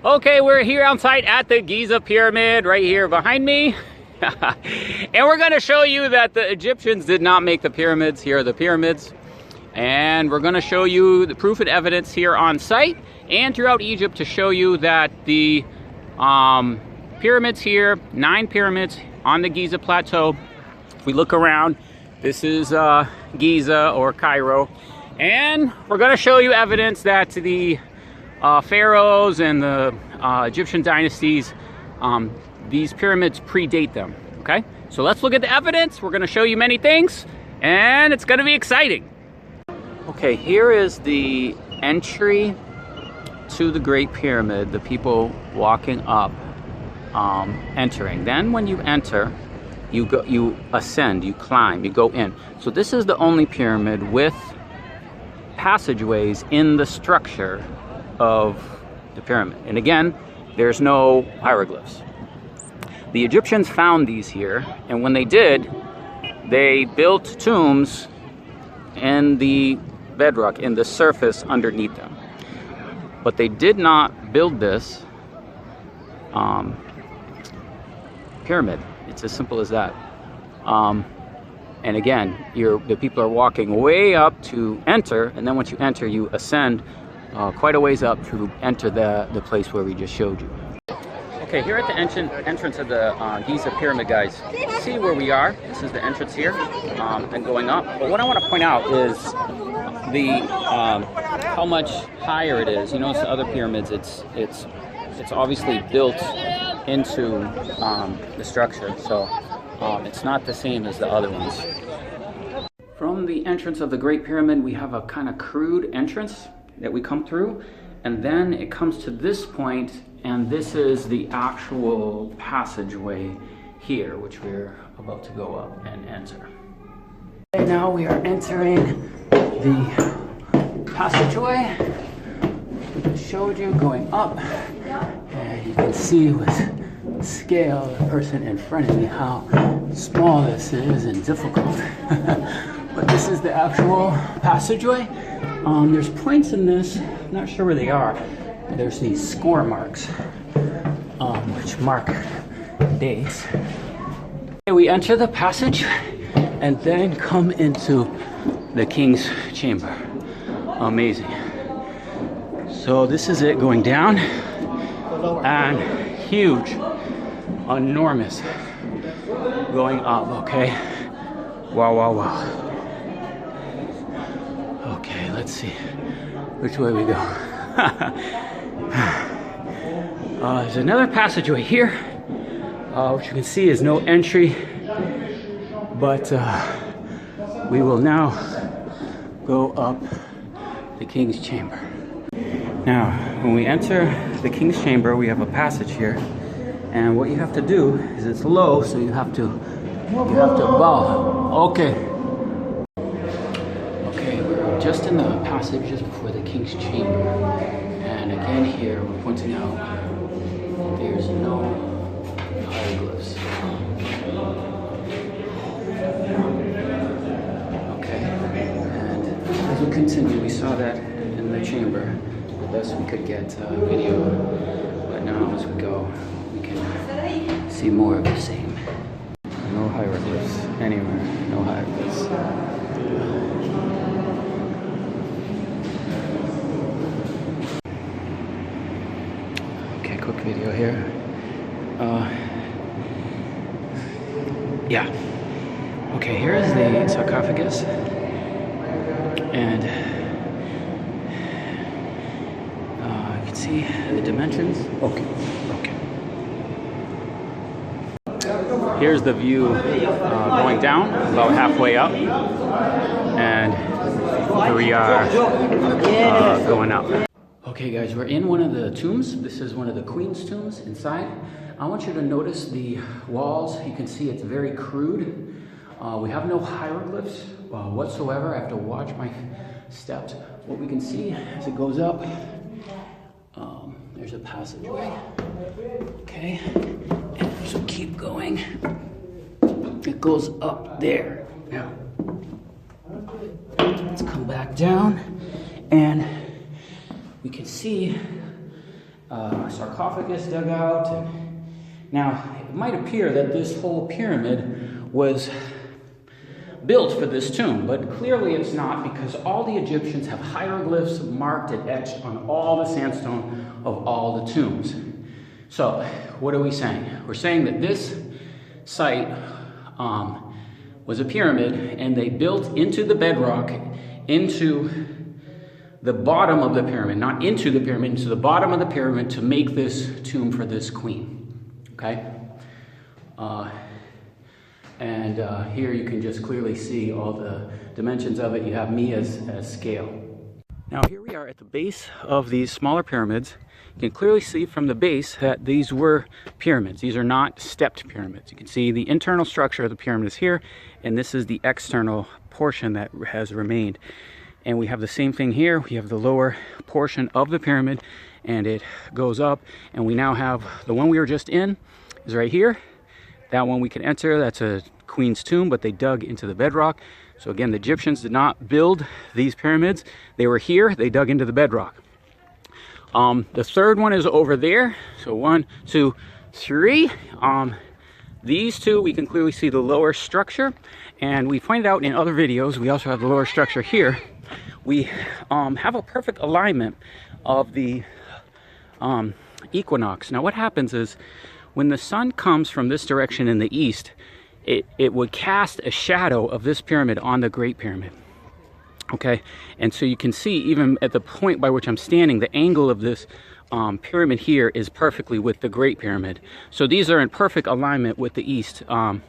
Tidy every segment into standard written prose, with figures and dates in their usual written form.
Okay, we're here on site at the Giza Pyramid right here behind me. And we're going to show you that the Egyptians did not make the pyramids. Here are the pyramids. And we're going to show you the proof and evidence here on site and throughout Egypt to show you that the pyramids here, 9 pyramids on the Giza Plateau. If we look around, this is Giza or Cairo. And we're going to show you evidence that the pharaohs and the Egyptian dynasties, these pyramids predate them. Okay, so let's look at the evidence. We're going to show you many things, and it's going to be exciting. Okay, here is the entry to the Great Pyramid. The people walking up, entering. Then, when you enter, you go, you ascend, you climb, you go in. So this is the only pyramid with passageways in the structure of the pyramid. And again, there's no hieroglyphs. The Egyptians found these here, and when they did, they built tombs in the bedrock, in the surface underneath them. But they did not build this pyramid. It's as simple as that. And again, the people are walking way up to enter, and then once you enter, you ascend quite a ways up to enter the place where we just showed you. Okay, here at the entrance of the Giza Pyramid, guys, see where we are. This is the entrance here, and going up. But what I want to point out is the how much higher it is. You notice the other pyramids, it's obviously built into the structure, so it's not the same as the other ones. From the entrance of the Great Pyramid, we have a kind of crude entrance that we come through, and then it comes to this point, and this is the actual passageway here, which we're about to go up and enter. Okay, now we are entering the passageway I showed you, going up, and you can see with scale, the person in front of me, how small this is and difficult. But this is the actual passageway. There's points in this, I'm not sure where they are. There's these score marks, which mark dates. We enter the passage and then come into the king's chamber. Amazing. So this is it going down, and huge, enormous, going up, okay? Wow, wow, wow. Okay, let's see which way we go. There's another passageway here, which you can see is no entry, but we will now go up the king's chamber. Now, when we enter the king's chamber, we have a passage here, and what you have to do is, it's low, so you have to bow. Okay. Just in the passage, just before the king's chamber, and again here we're pointing out there's no hieroglyphs. Okay, and as we continue, we saw that in the chamber, the best we could get video, but now as we go, we can see more of the same. No hieroglyphs anywhere, no hieroglyphs. Quick video here. Yeah. Okay, here is the sarcophagus, and you can see the dimensions. Okay. Here's the view going down, about halfway up, and here we are going up. Okay guys, we're in one of the tombs. This is one of the queen's tombs inside. I want you to notice the walls. You can see it's very crude. We have no hieroglyphs whatsoever. I have to watch my steps. What we can see as it goes up, there's a passageway. Okay, and so keep going. It goes up there. Now, let's come back down, and we can see sarcophagus dug out. And now, it might appear that this whole pyramid was built for this tomb, but clearly it's not, because all the Egyptians have hieroglyphs marked and etched on all the sandstone of all the tombs. So, what are we saying? We're saying that this site was a pyramid, and they built into the bedrock, into the bottom of the pyramid, not into the pyramid, into the bottom of the pyramid to make this tomb for this queen. Okay? Here you can just clearly see all the dimensions of it. You have me as scale. Now here we are at the base of these smaller pyramids. You can clearly see from the base that these were pyramids. These are not stepped pyramids. You can see the internal structure of the pyramid is here, and this is the external portion that has remained. And we have the same thing here. We have the lower portion of the pyramid, and it goes up, and we now have the one we were just in is right here. That one we can enter. That's a queen's tomb, but they dug into the bedrock. So again, the Egyptians did not build these pyramids. They were here, they dug into the bedrock. The third one is over there. So 1, 2, 3. These two, we can clearly see the lower structure. And we pointed out in other videos, we also have the lower structure here. We have a perfect alignment of the equinox. Now what happens is, when the sun comes from this direction in the east, it would cast a shadow of this pyramid on the Great Pyramid. Okay, and so you can see even at the point by which I'm standing, the angle of this pyramid here is perfectly with the Great Pyramid. So these are in perfect alignment with the east. And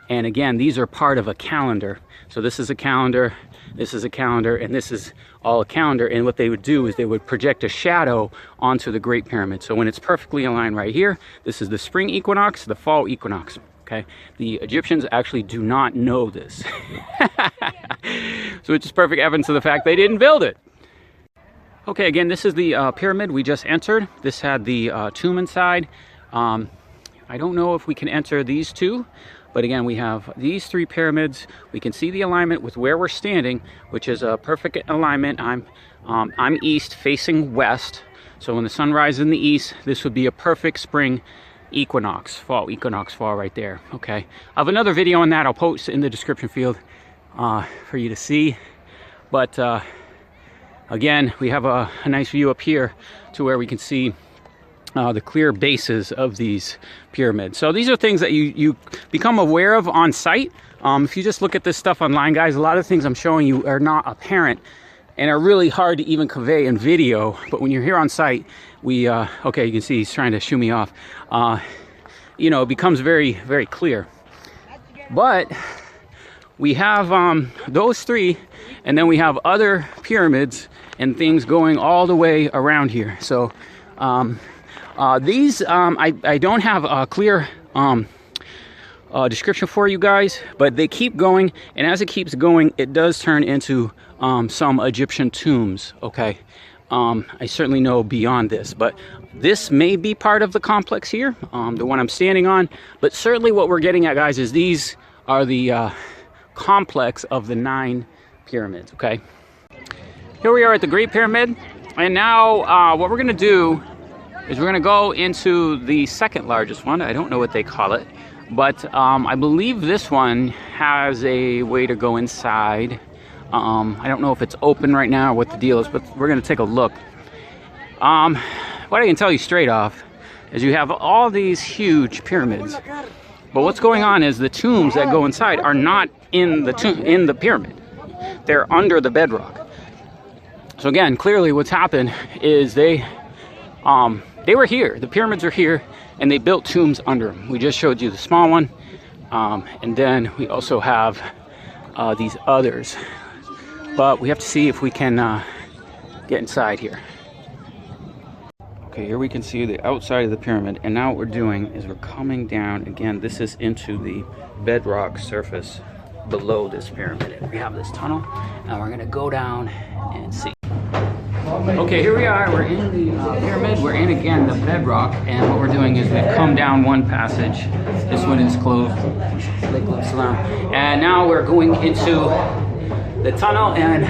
again, these are part of a calendar. So this is a calendar, this is a calendar, and this is all a calendar. And what they would do is they would project a shadow onto the Great Pyramid. So when it's perfectly aligned right here, this is the spring equinox, the fall equinox. Okay, the Egyptians actually do not know this. So it's just perfect evidence of the fact they didn't build it. Okay, again, this is the pyramid we just entered. This had the tomb inside. I don't know if we can enter these two, but again, we have these three pyramids. We can see the alignment with where we're standing, which is a perfect alignment. I'm east facing west. So when the sun rises in the east, this would be a perfect spring equinox fall right there. Okay, I have another video on that. I'll post in the description field for you to see. But again, we have a nice view up here to where we can see the clear bases of these pyramids. So these are things that you become aware of on site. If you just look at this stuff online, guys, a lot of things I'm showing you are not apparent and are really hard to even convey in video. But when you're here on site, okay, you can see he's trying to shoo me off. You know, it becomes very, very clear. But we have those three, and then we have other pyramids and things going all the way around here. So these, I don't have a clear description for you guys, but they keep going, and as it keeps going, it does turn into some Egyptian tombs. Okay, I certainly know beyond this, but this may be part of the complex here, the one I'm standing on. But certainly what we're getting at, guys, is these are the complex of the 9 pyramids. Okay, here we are at the Great Pyramid, and now what we're going to do is we're going to go into the second largest one. I don't know what they call it, but I believe this one has a way to go inside. I don't know if it's open right now or what the deal is, but we're going to take a look. What I can tell you straight off is you have all these huge pyramids, but what's going on is the tombs that go inside are not in the pyramid. They're under the bedrock. So again, clearly what's happened is they were here. The pyramids are here, and they built tombs under them. We just showed you the small one, and then we also have these others. But we have to see if we can get inside here. Okay, here we can see the outside of the pyramid, and now what we're doing is we're coming down. Again, this is into the bedrock surface below this pyramid. And we have this tunnel, and we're gonna go down and see. Okay, here we are. We're in the pyramid. We're in, again, the bedrock, and what we're doing is we've come down one passage. This one is closed. And now we're going into the tunnel, and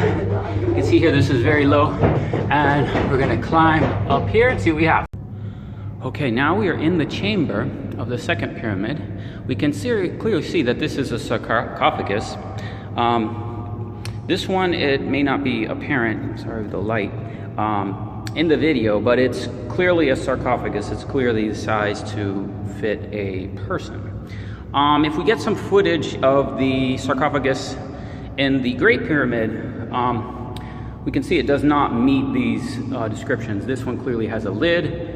you can see here this is very low. and we're gonna climb up here and see what we have. Okay, now we are in the chamber of the second pyramid. We can clearly see that this is a sarcophagus. This one, it may not be apparent, sorry with the light, in the video, but it's clearly a sarcophagus. It's clearly the size to fit a person. If we get some footage of the sarcophagus in the Great Pyramid, we can see it does not meet these descriptions. This one clearly has a lid,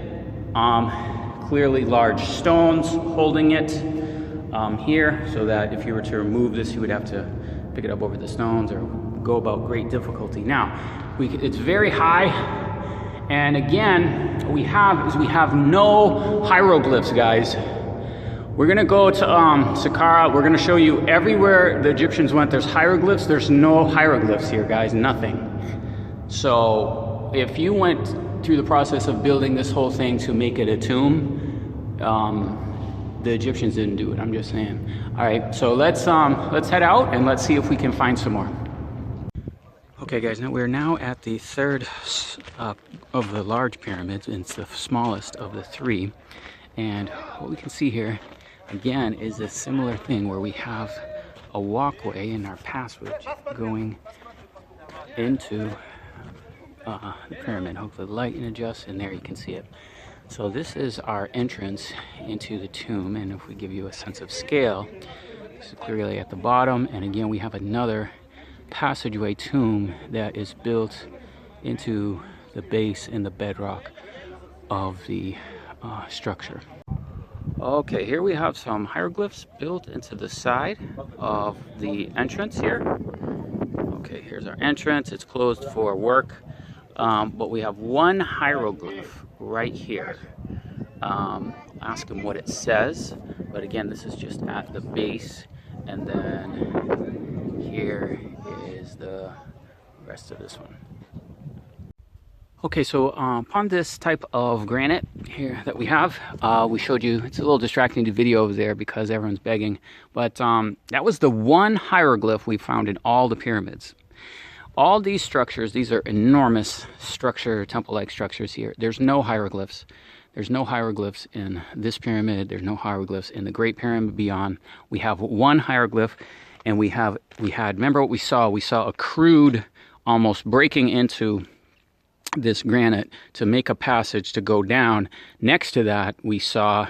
clearly large stones holding it here, so that if you were to remove this, you would have to pick it up over the stones or go about great difficulty. Now, it's very high, and again, we have no hieroglyphs, guys. We're gonna go to Saqqara. We're gonna show you everywhere the Egyptians went. There's hieroglyphs. There's no hieroglyphs here, guys. Nothing. So if you went through the process of building this whole thing to make it a tomb, the Egyptians didn't do it. I'm just saying. All right. So let's head out and let's see if we can find some more. Okay, guys. Now we're at the third of the large pyramids. It's the smallest of the three, and what we can see here again is a similar thing where we have a walkway in our passage going into the pyramid. Hopefully the light can adjust, and there you can see it. So this is our entrance into the tomb, and if we give you a sense of scale, this is clearly at the bottom, and again we have another passageway tomb that is built into the base in the bedrock of the structure. Okay, here we have some hieroglyphs built into the side of the entrance here. Okay, here's our entrance. It's closed for work, but we have one hieroglyph right here. Ask him what it says, but again, this is just at the base, and then here is the rest of this one. Okay, so upon this type of granite here that we have, we showed you, it's a little distracting to video over there because everyone's begging, but that was the one hieroglyph we found in all the pyramids. All these structures, these are enormous structure, temple-like structures here. There's no hieroglyphs. There's no hieroglyphs in this pyramid. There's no hieroglyphs in the Great Pyramid beyond. We have one hieroglyph, and we had, remember what we saw? We saw a crude almost breaking into this granite to make a passage to go down. Next to that, we saw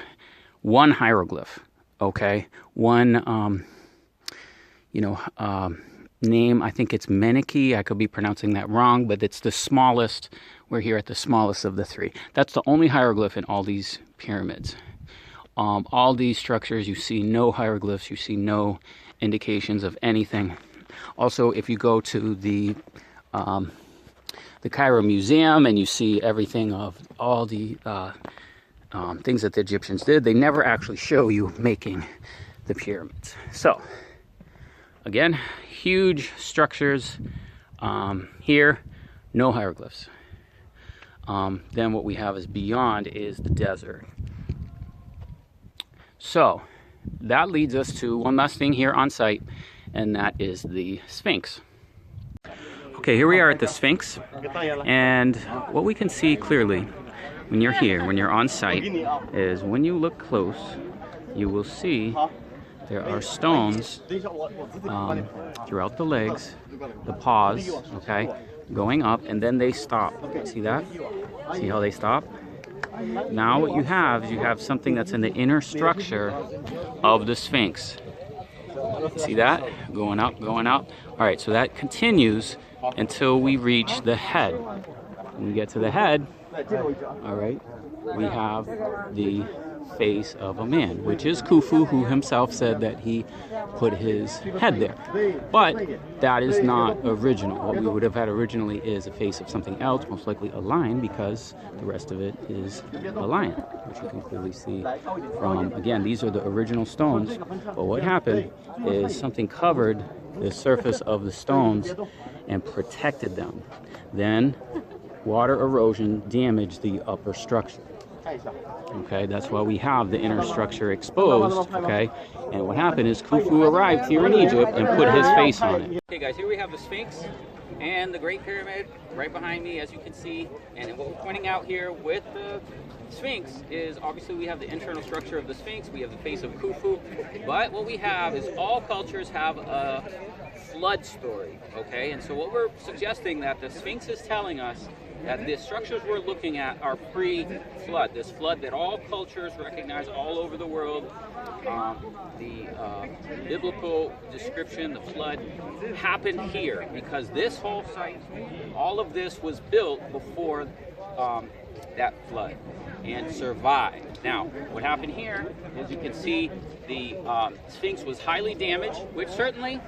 one hieroglyph, okay? One, name, I think it's Meneki. I could be pronouncing that wrong, but it's the smallest. We're here at the smallest of the three. That's the only hieroglyph in all these pyramids. All these structures, you see no hieroglyphs, you see no indications of anything. Also, if you go to the Cairo Museum and you see everything of all the things that the Egyptians did, they never actually show you making the pyramids. So, again, huge structures. Here, no hieroglyphs. Then what we have is beyond is the desert. So, that leads us to one last thing here on site, and that is the Sphinx. Okay, here we are at the Sphinx, and what we can see clearly when you're here, when you're on site, is when you look close, you will see there are stones throughout the legs, the paws, okay, going up, and then they stop. See that? See how they stop? Now what you have is you have something that's in the inner structure of the Sphinx. See that? Going up, going up. All right, so that continues until we reach the head. When we get to the head, all right, we have the face of a man, which is Khufu, who himself said that he put his head there. But that is not original. What we would have had originally is a face of something else, most likely a lion, because the rest of it is a lion, which you can clearly see from, again, these are the original stones. But what happened is something covered the surface of the stones and protected them. Then water erosion damaged the upper structure. Okay, that's why we have the inner structure exposed, okay? And what happened is Khufu arrived here in Egypt and put his face on it. Okay guys, here we have the Sphinx. and the Great Pyramid right behind me, as you can see. And what we're pointing out here with the Sphinx is obviously we have the internal structure of the Sphinx, we have the face of Khufu, but what we have is all cultures have a flood story, okay? And so what we're suggesting that the Sphinx is telling us that the structures we're looking at are pre-flood, this flood that all cultures recognize all over the world. The biblical description, the flood, happened here because this whole site, all of this was built before that flood and survived. Now, what happened here is you can see the Sphinx was highly damaged, which certainly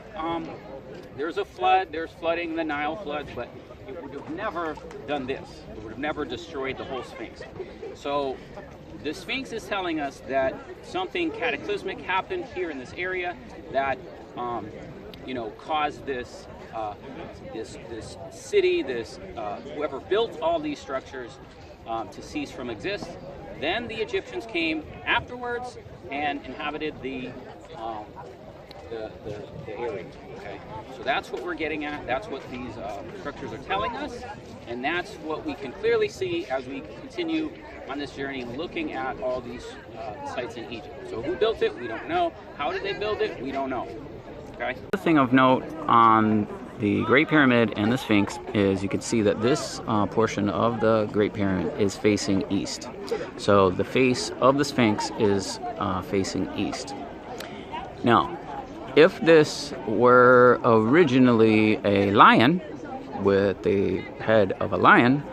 there's a flood, there's flooding, the Nile floods, but it would have never done this. It would have never destroyed the whole Sphinx. So the Sphinx is telling us that something cataclysmic happened here in this area that, you know, caused this, this city, whoever built all these structures to cease from exist. Then the Egyptians came afterwards and inhabited the area. Okay, so that's what we're getting at. That's what these structures are telling us, and that's what we can clearly see as we continue on this journey, looking at all these sites in Egypt. So who built it? We don't know. How did they build it? We don't know. Okay. The thing of note on the Great Pyramid and the Sphinx is you can see that this portion of the Great Pyramid is facing east. So the face of the Sphinx is facing east. Now, if this were originally a lion with the head of a lion,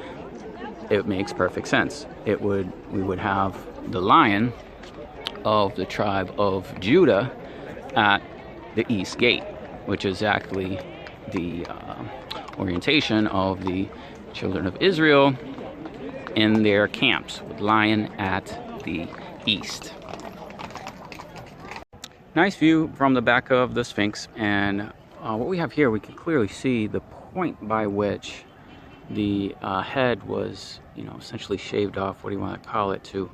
it makes perfect sense. We would have the lion of the tribe of Judah at the east gate, which is exactly the orientation of the children of Israel in their camps, with lion at the east. Nice view from the back of the Sphinx, and what we have here, we can clearly see the point by which the head was, you know, essentially shaved off, what do you want to call it, to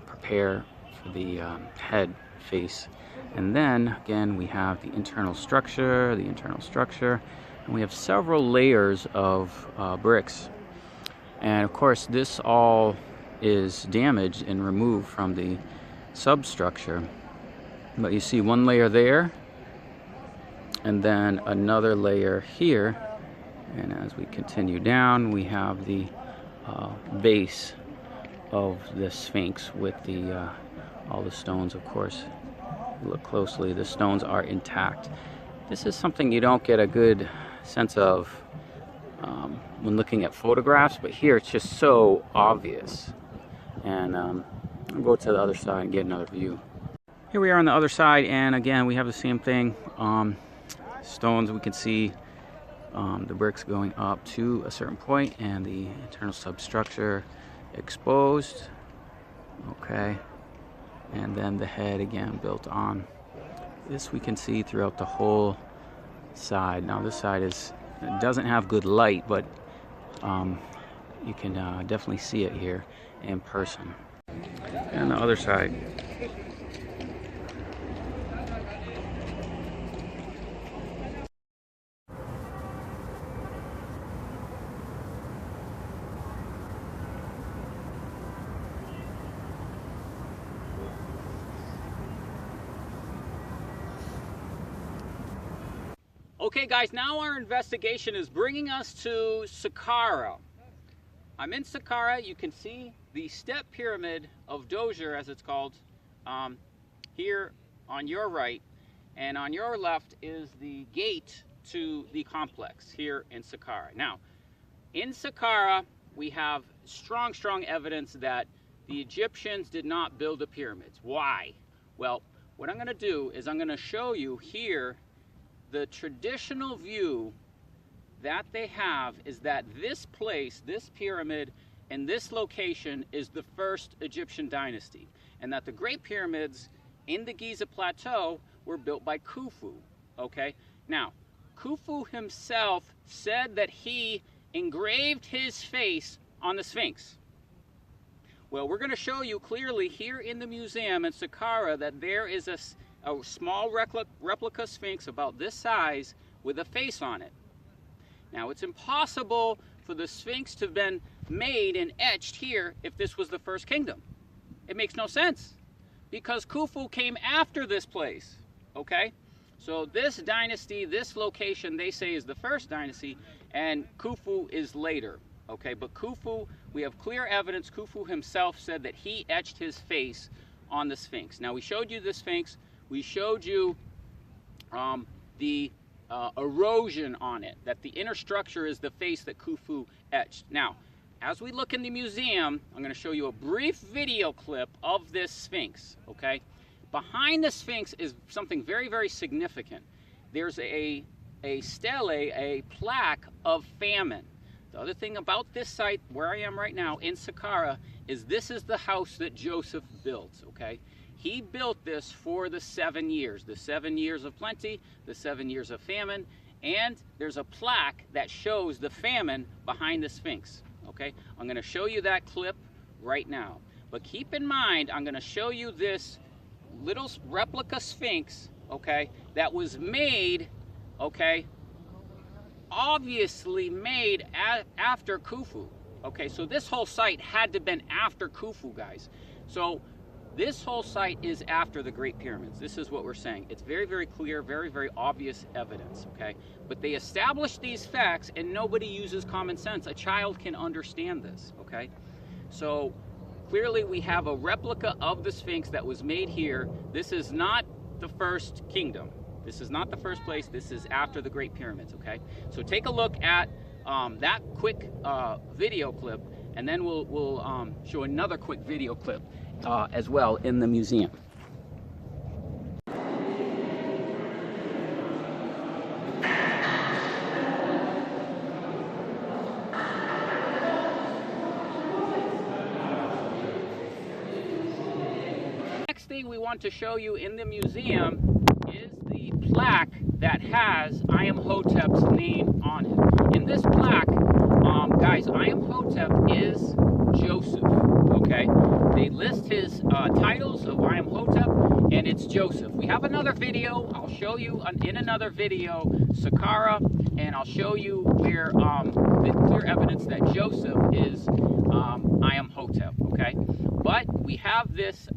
prepare for the head face. And then again we have the internal structure, and we have several layers of bricks. And of course this all is damaged and removed from the substructure. But you see one layer there, and then another layer here. And as we continue down, we have the base of the Sphinx with the all the stones, of course. Look closely, the stones are intact. This is something you don't get a good sense of when looking at photographs, but here it's just so obvious. And I'll go to the other side and get another view. Here we are on the other side, and again we have the same thing. Stones, we can see the bricks going up to a certain point and the internal substructure exposed. Okay, and then the head again built on. This we can see throughout the whole side. Now this side doesn't have good light, but you can definitely see it here in person. And the other side. Okay guys, now our investigation is bringing us to Saqqara. I'm in Saqqara. You can see the step pyramid of Dozier, as it's called, here on your right, and on your left is the gate to the complex here in Saqqara. Now, in Saqqara, we have strong evidence that the Egyptians did not build the pyramids. Why? Well, what I'm going to do is I'm going to show you here the traditional view that they have is that this place, this pyramid, and this location is the first Egyptian dynasty, and that the Great Pyramids in the Giza Plateau were built by Khufu. Okay? Now, Khufu himself said that he engraved his face on the Sphinx. Well, we're going to show you clearly here in the museum in Saqqara that there is a small replica Sphinx about this size with a face on it. Now, it's impossible for the Sphinx to have been made and etched here if this was the first kingdom. It makes no sense, because Khufu came after this place, okay? So this dynasty, this location, they say is the first dynasty, and Khufu is later, okay? But Khufu, we have clear evidence. Khufu himself said that he etched his face on the Sphinx. Now, we showed you the Sphinx. We showed you the erosion on it, that the inner structure is the face that Khufu etched. Now, as we look in the museum, I'm going to show you a brief video clip of this Sphinx, okay? Behind the Sphinx is something very, very significant. There's a stele, a plaque of famine. The other thing about this site, where I am right now, in Saqqara, is this is the house that Joseph built, okay? He built this for the 7 years of plenty, the 7 years of famine, and there's a plaque that shows the famine behind the Sphinx, okay? I'm going to show you that clip right now. But keep in mind, I'm going to show you this little replica Sphinx, okay, that was made, okay, obviously made after Khufu, okay? So this whole site had to have been after Khufu, guys. So this whole site is after the Great Pyramids. This is what we're saying. It's very, very clear, very, very obvious evidence, okay? But they established these facts, and nobody uses common sense. A child can understand this, okay? So clearly we have a replica of the Sphinx that was made here. This is not the first kingdom. This is not the first place. This is after the Great Pyramids, okay? So take a look at that quick video clip, and then we'll show another quick video clip as well in the museum. Next thing we want to show you in the museum is the plaque that has Imhotep's name on it. In this plaque, guys, Imhotep is Joseph, okay? They list his titles of Imhotep, and it's Joseph. We have another video. I'll show you in another video Saqqara, and I'll show you where the clear evidence that Joseph is Imhotep, okay? But we have this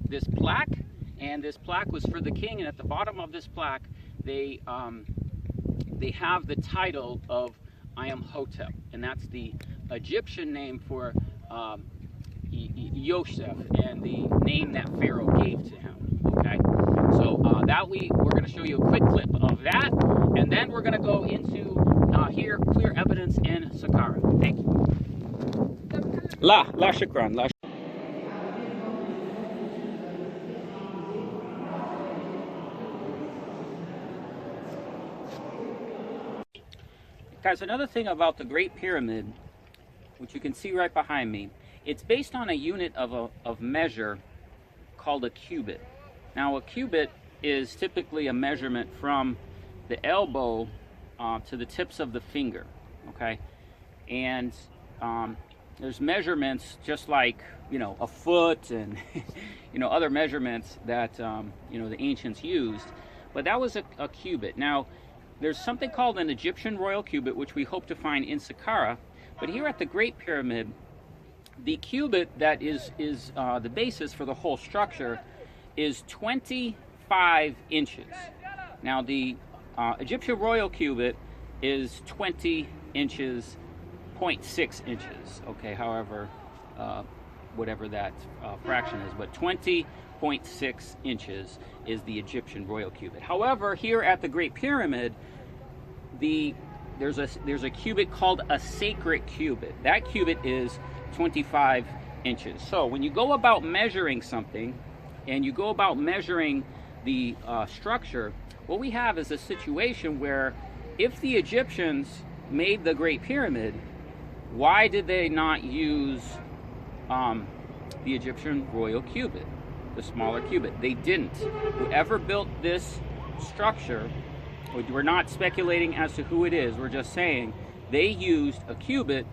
this plaque, and this plaque was for the king, and at the bottom of this plaque, they have the title of Imhotep, and that's the Egyptian name for Yosef, and the name that Pharaoh gave to him, okay? So we're going to show you a quick clip of that, and then we're going to go into here clear evidence in Saqqara. Thank you. La shukran. La. Guys, another thing about the Great Pyramid, which you can see right behind me, it's based on a unit of measure called a cubit. Now, a cubit is typically a measurement from the elbow to the tips of the finger, okay? And there's measurements just like, you know, a foot and, you know, other measurements that, you know, the ancients used. But that was a cubit. Now, there's something called an Egyptian royal cubit, which we hope to find in Saqqara. But here at the Great Pyramid, the cubit that is the basis for the whole structure is 25 inches. Now, the Egyptian royal cubit is 20 inches, 0.6 inches, okay, however, whatever that fraction is, but 20.6 inches is the Egyptian royal cubit. However, here at the Great Pyramid, there's a cubit called a sacred cubit. That cubit is 25 inches. So when you go about measuring something, and you go about measuring the structure, what we have is a situation where if the Egyptians made the Great Pyramid, why did they not use the Egyptian royal cubit, the smaller cubit? They didn't. Whoever built this structure, we're not speculating as to who it is, we're just saying they used a cubit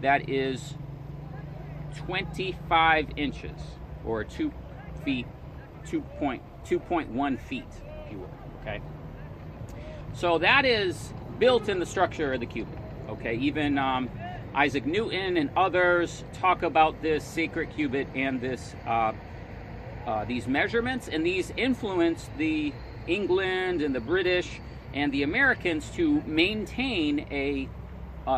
that is 25 inches, or 2 feet, 2.1 feet, if you will, okay? So that is built in the structure of the cubit. Okay, even Isaac Newton and others talk about this sacred cubit and this these measurements, and these influenced the England and the British and the Americans to maintain a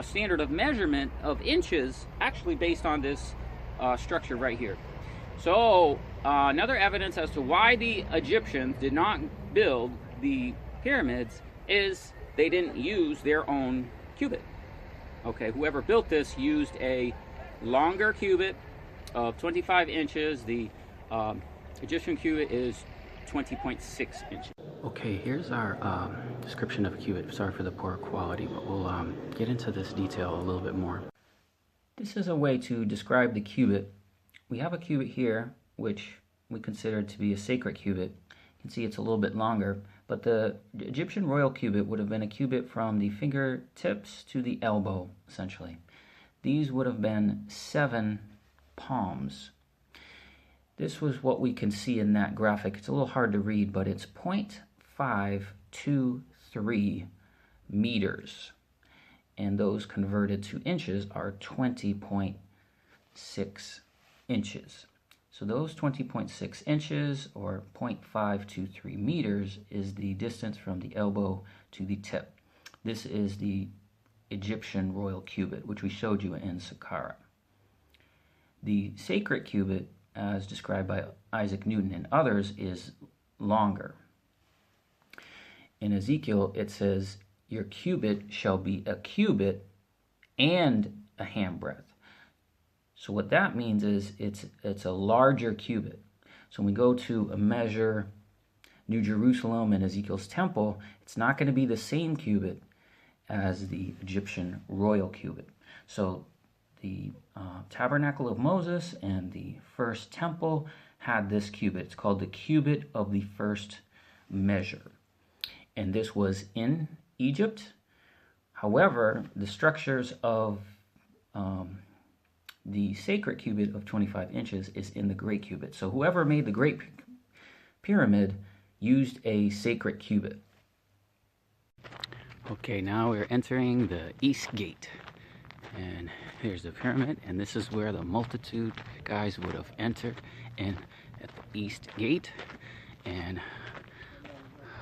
standard of measurement of inches, actually based on this structure right here. So another evidence as to why the Egyptians did not build the pyramids is they didn't use their own cubit. Okay, whoever built this used a longer cubit of 25 inches. The Egyptian cubit is 20.6 inches. Okay, here's our description of a cubit. Sorry for the poor quality, but we'll get into this detail a little bit more. This is a way to describe the cubit. We have a cubit here, which we consider to be a sacred cubit. You can see it's a little bit longer, but the Egyptian royal cubit would have been a cubit from the fingertips to the elbow, essentially. These would have been 7 palms. This was what we can see in that graphic. It's a little hard to read, but it's 0.523 meters. And those converted to inches are 20.6 inches. So those 20.6 inches, or 0.523 meters, is the distance from the elbow to the tip. This is the Egyptian royal cubit, which we showed you in Saqqara. The sacred cubit, as described by Isaac Newton and others, is longer. In Ezekiel, it says, "Your cubit shall be a cubit and a handbreadth." So what that means is it's a larger cubit. So when we go to measure New Jerusalem and Ezekiel's temple, it's not going to be the same cubit as the Egyptian royal cubit. So the tabernacle of Moses and the first temple had this cubit. It's called the cubit of the first measure. And this was in Egypt. However, the structures of the sacred cubit of 25 inches is in the great cubit. So whoever made the great pyramid used a sacred cubit. Okay, now we're entering the east gate. And here's the pyramid, and this is where the multitude guys would have entered in at the east gate. And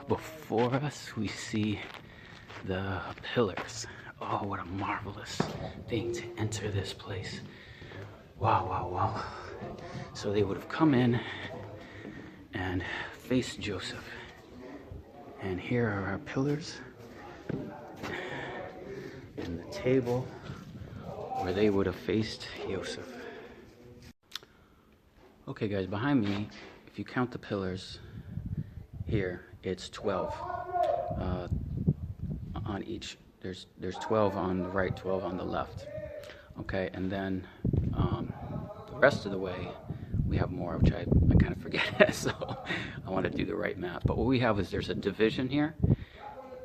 before us we see the pillars. Oh, what a marvelous thing to enter this place. Wow, wow, wow. So they would have come in and faced Joseph. And here are our pillars and the table where they would have faced Joseph. Okay guys, behind me, if you count the pillars here, it's 12 on each. There's 12 on the right, 12 on the left. Okay, and then the rest of the way we have more, which I kind of forget, so I want to do the right math. But what we have is there's a division here,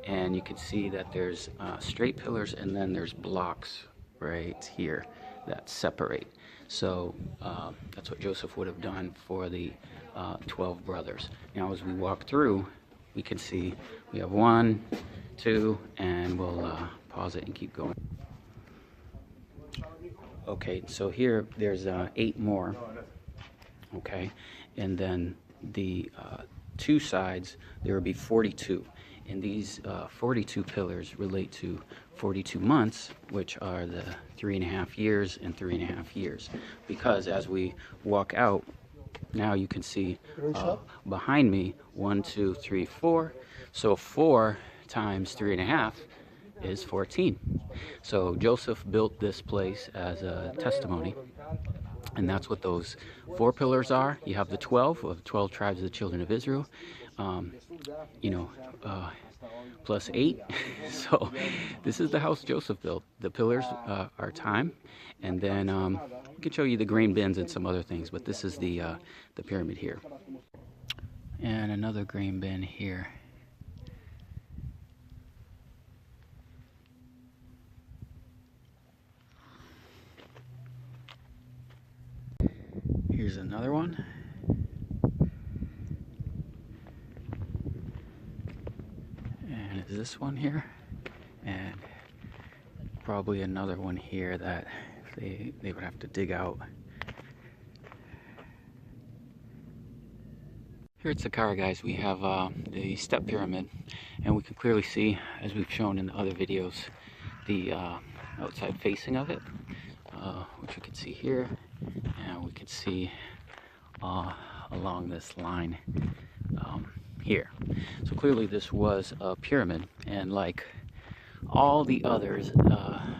and you can see that there's straight pillars, and then there's blocks right here that separate. So that's what Joseph would have done for the 12 brothers. Now as we walk through, we can see we have 1, 2, and we'll pause it and keep going. Okay, so here there's 8 more. Okay, and then the 2 sides, there will be 42. And these 42 pillars relate to 42 months, which are the 3.5 years and 3.5 years. Because as we walk out, now you can see behind me 1, 2, 3, 4. So 4 times 3.5 is 14. So Joseph built this place as a testimony. And that's what those 4 pillars are. You have the 12 of 12 tribes of the children of Israel. Plus 8. So this is the house Joseph built. The pillars are time, and then we can show you the grain bins and some other things. But this is the pyramid here, and another grain bin here. Here's another one. And is this one here? and probably another one here that they would have to dig out. Here at Saqqara, guys, we have the step pyramid, and we can clearly see, as we've shown in the other videos, the outside facing of it, which we can see here, and we can see along this line here. So clearly this was a pyramid, and like all the others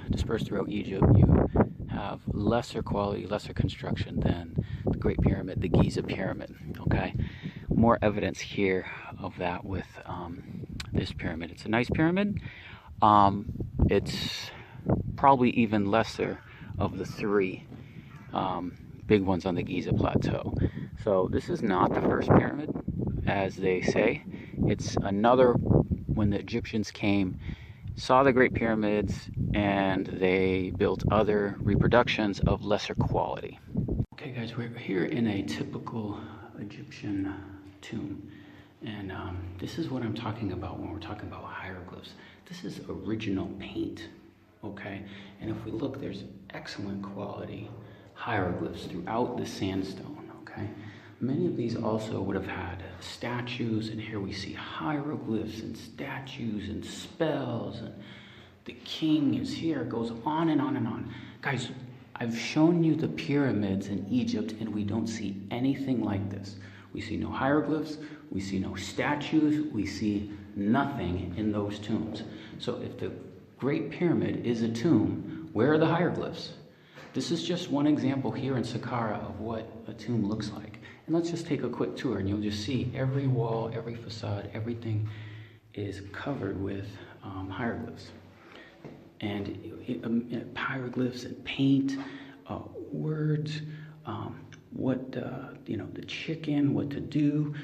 dispersed throughout Egypt, you have lesser quality, lesser construction than the Great Pyramid, the Giza Pyramid. Okay, more evidence here of that with this pyramid. It's a nice pyramid. It's probably even lesser of the three big ones on the Giza Plateau. So this is not the first pyramid, as they say. It's another, when the Egyptians came, saw the Great Pyramids, and they built other reproductions of lesser quality. Okay guys, we're here in a typical Egyptian tomb, and this is what I'm talking about when we're talking about hieroglyphs. This is original paint, okay? And if we look, there's excellent quality hieroglyphs throughout the sandstone, okay? Many of these also would have had statues, and here we see hieroglyphs and statues and spells, and the king is here. It goes on and on and on. Guys, I've shown you the pyramids in Egypt, and we don't see anything like this. We see no hieroglyphs, we see no statues, we see nothing in those tombs. So if the Great Pyramid is a tomb, where are the hieroglyphs? This is just one example here in Saqqara of what a tomb looks like. And let's just take a quick tour, and you'll just see every wall, every facade, everything is covered with hieroglyphs. And hieroglyphs and paint, words, the chicken, what to do,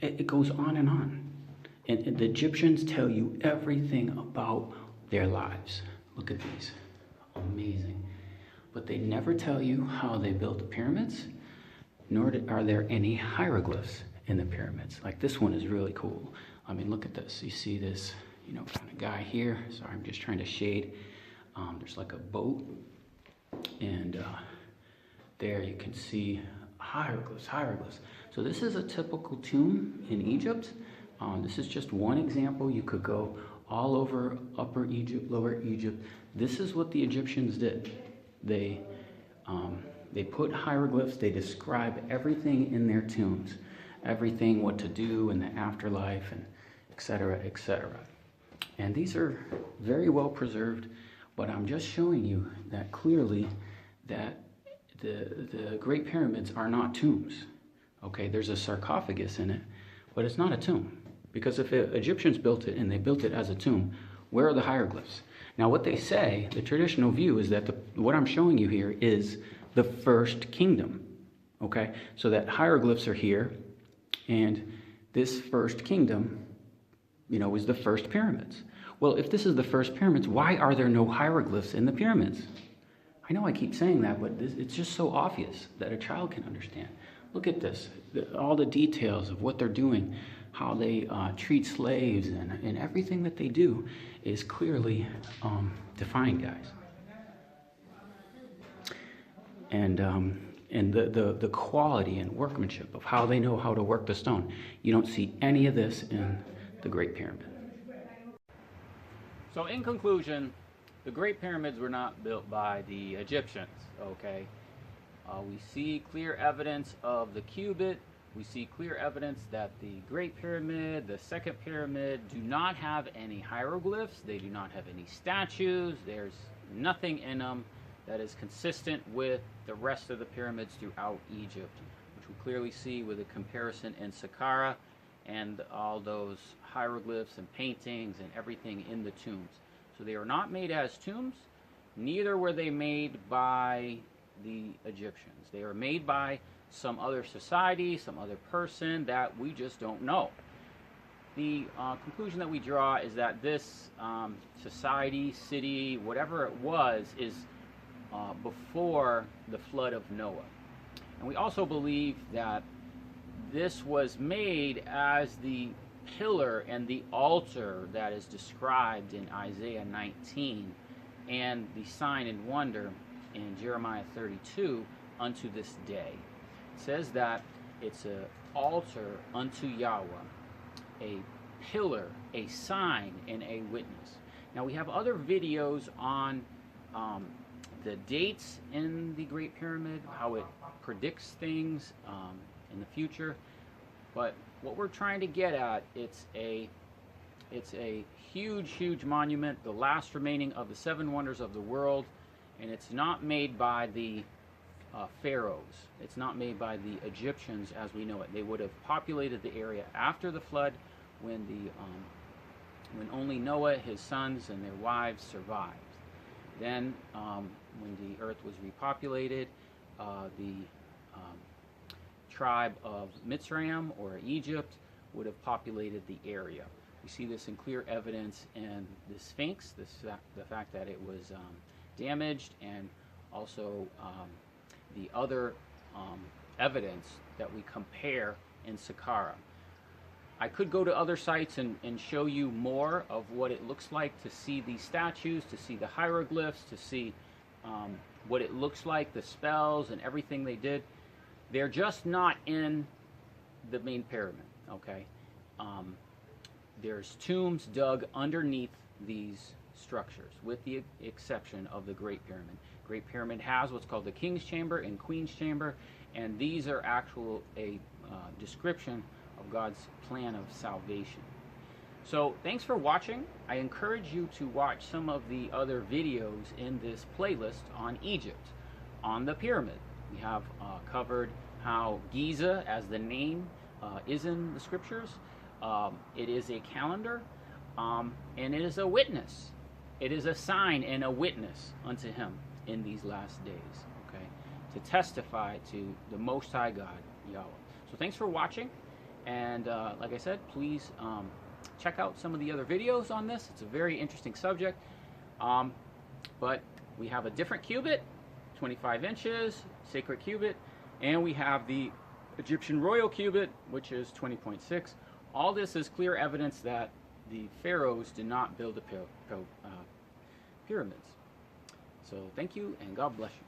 it goes on and on. And the Egyptians tell you everything about their lives. Look at these, amazing. But they never tell you how they built the pyramids, nor are there any hieroglyphs in the pyramids. Like this one is really cool. I mean, look at this. You see this, kind of guy here. Sorry, I'm just trying to shade. There's like a boat, and there you can see hieroglyphs. So this is a typical tomb in Egypt. This is just one example. You could go all over Upper Egypt, Lower Egypt. This is what the Egyptians did. They put hieroglyphs. They describe everything in their tombs, everything, what to do in the afterlife, and etc., etc. And these are very well preserved, but I'm just showing you that clearly that the Great Pyramids are not tombs. Okay, there's a sarcophagus in it, but it's not a tomb. Because if Egyptians built it and they built it as a tomb, where are the hieroglyphs? Now what they say, the traditional view is that what I'm showing you here is the first kingdom. Okay, so that hieroglyphs are here, and this first kingdom, is the first pyramids. Well, if this is the first pyramids, why are there no hieroglyphs in the pyramids? I know I keep saying that, but it's just so obvious that a child can understand. Look at this, all the details of what they're doing, how they treat slaves, and everything that they do is clearly defined, guys. And the quality and workmanship of how they know how to work the stone, you don't see any of this in the Great Pyramid. So in conclusion, the Great Pyramids were not built by the Egyptians, okay? We see clear evidence of the cubit. We see clear evidence that the Great Pyramid, the Second Pyramid, do not have any hieroglyphs. They do not have any statues. There's nothing in them that is consistent with the rest of the pyramids throughout Egypt, which we clearly see with a comparison in Saqqara and all those hieroglyphs and paintings and everything in the tombs. So they are not made as tombs, neither were they made by the Egyptians. They were made by some other society, some other person that we just don't know. The conclusion that we draw is that this society, city, whatever it was, is before the flood of Noah. And we also believe that this was made as the pillar and the altar that is described in Isaiah 19 and the sign and wonder in Jeremiah 32 unto this day. It says that it's an altar unto Yahweh, a pillar, a sign, and a witness. Now we have other videos on the dates in the Great Pyramid, how it predicts things in the future. But what we're trying to get at, it's a huge monument, the last remaining of the 7 wonders of the world, and it's not made by the pharaohs. It's not made by the Egyptians as we know it. They would have populated the area after the flood, when only Noah, his sons, and their wives survived. Then, when the earth was repopulated, the tribe of Mitzrayim, or Egypt, would have populated the area. We see this in clear evidence in the Sphinx, the fact that it was damaged, and also the other evidence that we compare in Saqqara. I could go to other sites and show you more of what it looks like to see these statues, to see the hieroglyphs, to see what it looks like, the spells and everything they did. They're just not in the main pyramid, okay? There's tombs dug underneath these structures, with the exception of the Great Pyramid. Great Pyramid has what's called the King's Chamber and Queen's Chamber, and these are a description of God's plan of salvation. So thanks for watching. I encourage you to watch some of the other videos in this playlist on Egypt, on the pyramid. We have covered how Giza, as the name is in the scriptures, it is a calendar, and it is a witness. It is a sign and a witness unto him in these last days, okay, to testify to the Most High God, Yahweh. So thanks for watching. And like I said, please check out some of the other videos on this. It's a very interesting subject. But we have a different cubit, 25 inches, sacred cubit, and we have the Egyptian royal cubit, which is 20.6. All this is clear evidence that the pharaohs did not build the pyramids. So thank you, and God bless you.